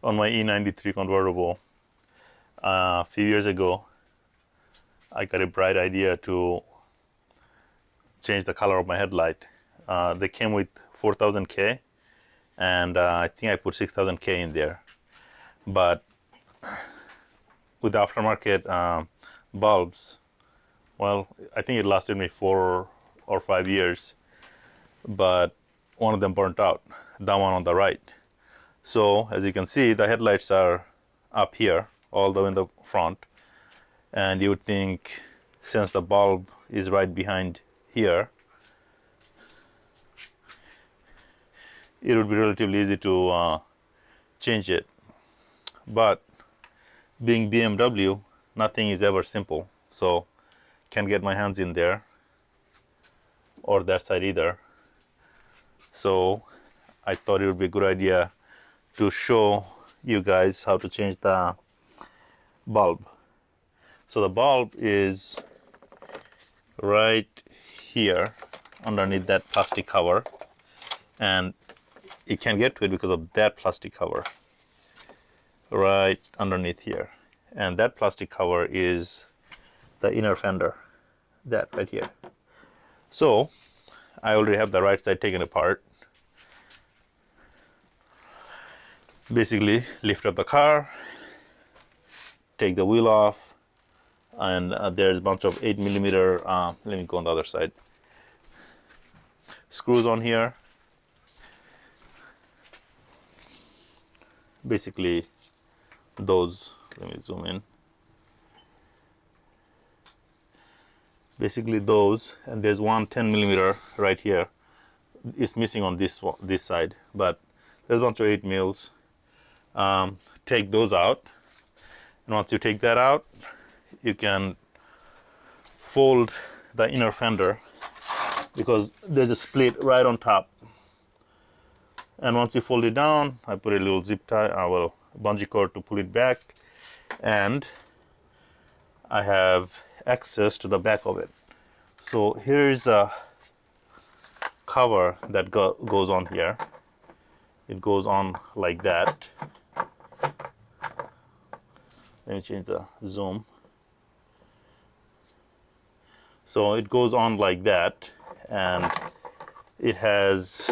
On my E93 convertible a few years ago, I got a bright idea to change the color of my headlight. They came with 4000K, and I think I put 6000K in there. But with the aftermarket bulbs, well, I think it lasted me 4 or 5 years, but one of them burnt out, that one on the right. So as you can see, the headlights are up here, all the way in the front, and you would think, since the bulb is right behind here, it would be relatively easy to change it. But being BMW, nothing is ever simple, so can't get my hands in there or that side either. So I thought it would be a good idea to show you guys how to change the bulb. So the bulb is right here underneath that plastic cover, and you can't get to it because of that plastic cover right underneath here. And that plastic cover is the inner fender, that right here. So I already have the right side taken apart. Basically lift up the car, take the wheel off, and there's a bunch of 8mm, let me go on the other side, screws on here. Basically those, let me zoom in, basically those, and there's one 10mm right here. It's missing on this side, but there's a bunch of 8mm. Take those out, and once you take that out, you can fold the inner fender, because there's a split right on top. And once you fold it down, I put a little zip tie, bungee cord to pull it back, and I have access to the back of it. So here's a cover that goes on here. It goes on like that. Let me change the zoom. So it goes on like that, and it has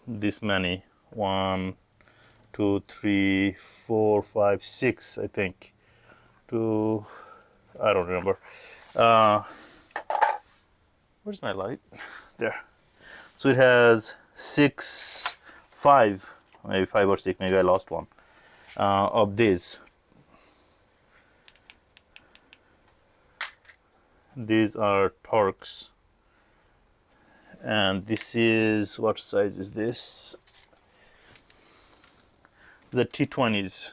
this many, 1, 2, 3, 4, 5, 6, I think. I don't remember. Where's my light? There. So it has 5, maybe 5 or 6, maybe I lost one, of these. These are Torx, and this is, what size is this? The T20s.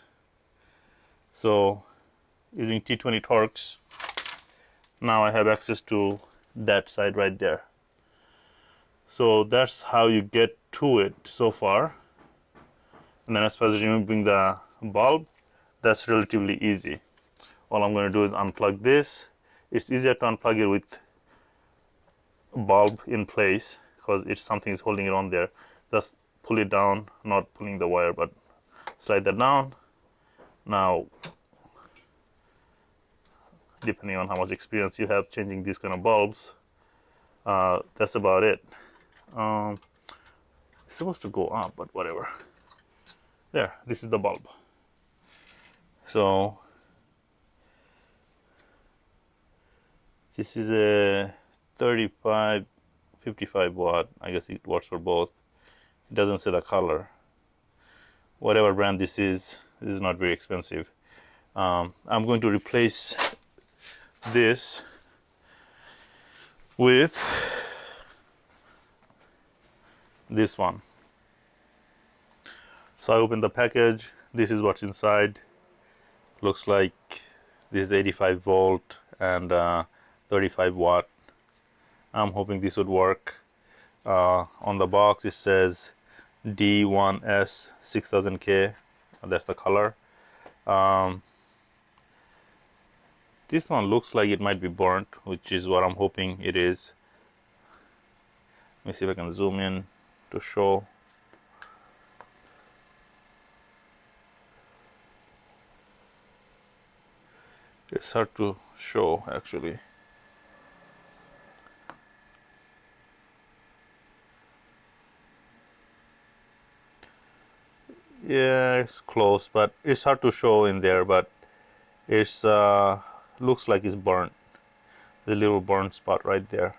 So using T20 Torx, now I have access to that side right there. So that's how you get to it so far. And then as far as removing the bulb, that's relatively easy. All I'm going to do is unplug this. It's easier to unplug it with bulb in place, because it's something is holding it on there. Just pull it down, not pulling the wire, but slide that down. Now, depending on how much experience you have changing these kind of bulbs, that's about it. It's supposed to go up, but whatever. There, this is the bulb. So this is a 35, 55 watt. I guess it works for both. It doesn't say the color. Whatever brand this is not very expensive. I'm going to replace this with this one. So I open the package. This is what's inside. Looks like this is 85 volt and 35 watt. I'm hoping this would work. On the box it says D1S 6000K. That's the color. This one looks like it might be burnt, which is what I'm hoping it is. Let me see if I can zoom in to show. It's hard to show actually. Yeah, it's close, but it's hard to show in there, but it's looks like it's burnt. The little burnt spot right there.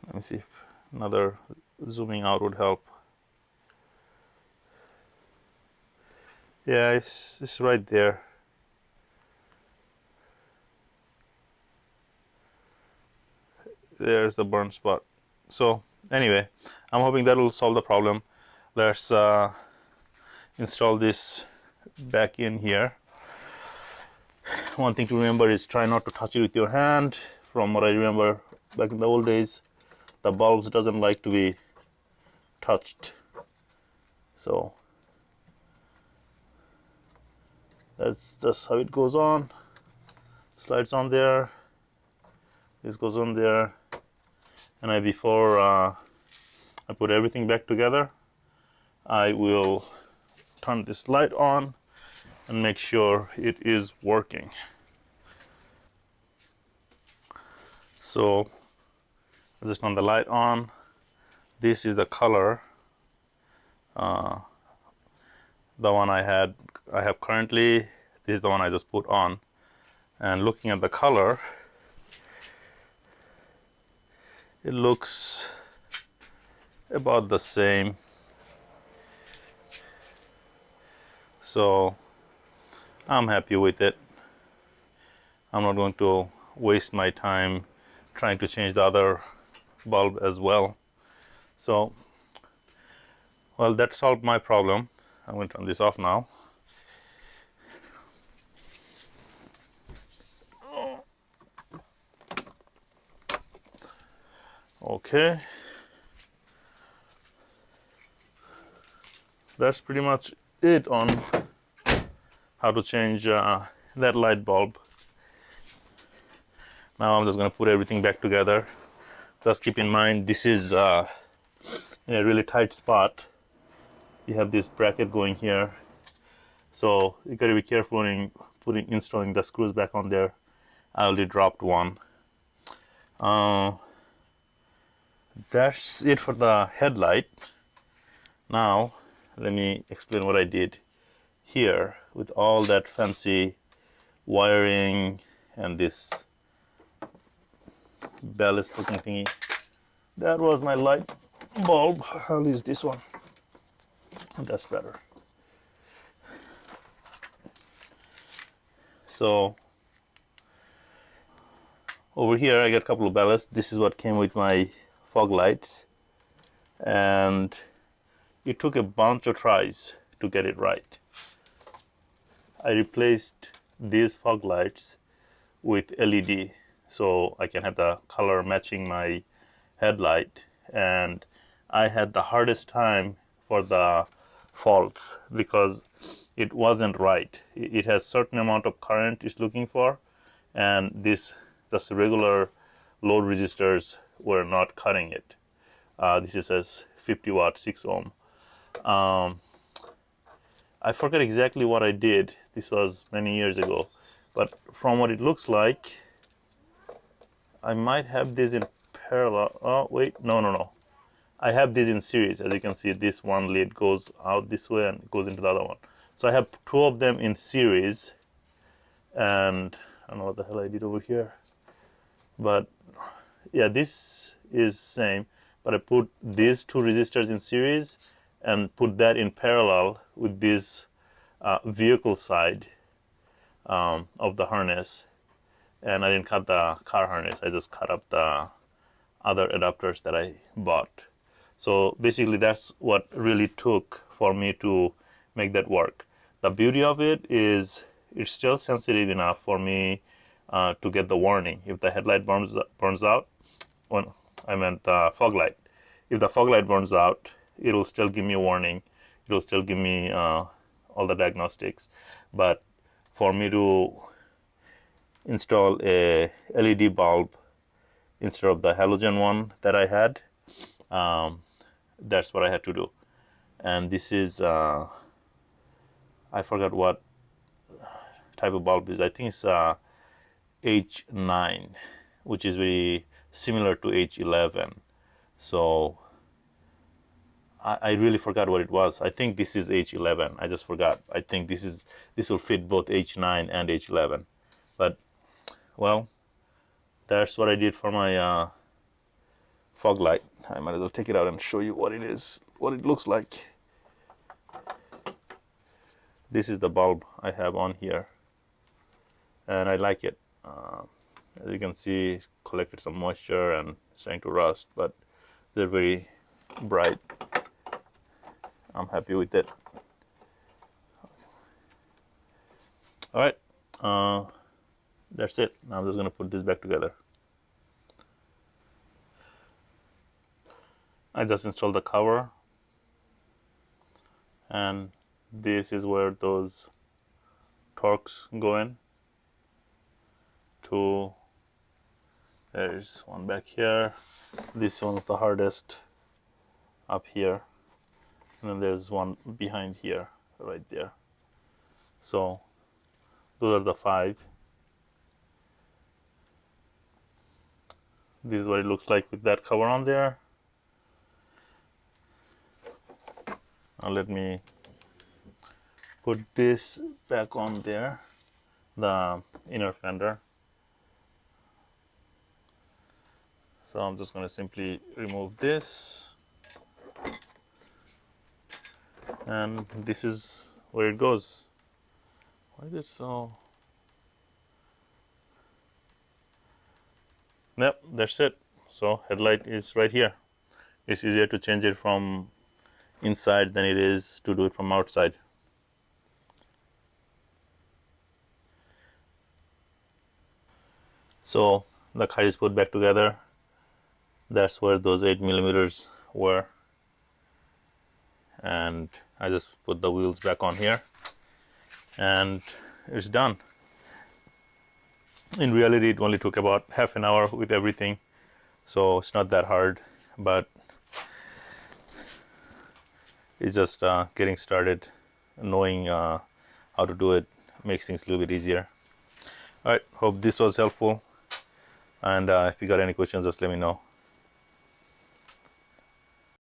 Let me see if another zooming out would help. Yeah, it's right there. There's the burn spot. So anyway, I'm hoping that will solve the problem. Let's install this back in here. One thing to remember is try not to touch it with your hand. From what I remember back in the old days, the bulbs doesn't like to be touched. So that's just how it goes on. Slides on there. This goes on there. And before I put everything back together, I will turn this light on and make sure it is working. So I just turn the light on. This is the color, the one I have currently. This is the one I just put on. And looking at the color, it looks about the same. So I'm happy with it. I'm not going to waste my time trying to change the other bulb as well. So, well, that solved my problem. I'm going to turn this off now. Okay. That's pretty much it on how to change that light bulb. Now I'm just going to put everything back together. Just keep in mind this is in a really tight spot. You have this bracket going here, so you got to be careful in installing the screws back on there. I already dropped one. That's it for the headlight. Now let me explain what I did here with all that fancy wiring and this ballast looking thingy. That was my light bulb. I'll use this one. That's better. So over here I got a couple of ballasts. This is what came with my fog lights, and it took a bunch of tries to get it right. I replaced these fog lights with LED so I can have the color matching my headlight, and I had the hardest time for the faults because it wasn't right. It has certain amount of current it's looking for, and this just regular load resistors were not cutting it. This is as 50 watt 6 ohm. I forget exactly what I did. This was many years ago, but from what it looks like, I might have this in parallel. Oh wait, no. I have this in series. As you can see, this one lead goes out this way and goes into the other one. So I have two of them in series, and I don't know what the hell I did over here, but yeah, this is same, but I put these two resistors in series and put that in parallel with this vehicle side of the harness, and I didn't cut the car harness. I just cut up the other adapters that I bought. So basically that's what really took for me to make that work. The beauty of it is it's still sensitive enough for me to get the warning if the headlight burns out. When I meant the fog light. If the fog light burns out, it'll still give me a warning. It'll still give me all the diagnostics. But for me to install a LED bulb instead of the halogen one that I had, that's what I had to do. and this is I forgot what type of bulb it is. I think it's H9, which is very similar to H11. So I really forgot what it was. I think this is H11. I just forgot. I think this will fit both H9 and H11. But well, that's what I did for my fog light. I might as well take it out and show you what it is, what it looks like. This is the bulb I have on here, and I like it. As you can see, collected some moisture and it's starting to rust, but they're very bright. I'm happy with it. All right, that's it. Now I'm just going to put this back together. I just installed the cover, and this is where those torques go in. There's one back here. This one's the hardest up here, and then there's one behind here, right there. So those are the 5. This is what it looks like with that cover on there. Now let me put this back on there, the inner fender. So I'm just going to simply remove this, and this is where it goes. Why is it so? Yep, that's it. So headlight is right here. It's easier to change it from inside than it is to do it from outside. So the car is put back together. That's where those 8mm were, and I just put the wheels back on here, and it's done. In reality, it only took about half an hour with everything, so it's not that hard, but it's just getting started. Knowing how to do it makes things a little bit easier. All right, hope this was helpful, and if you got any questions, just let me know.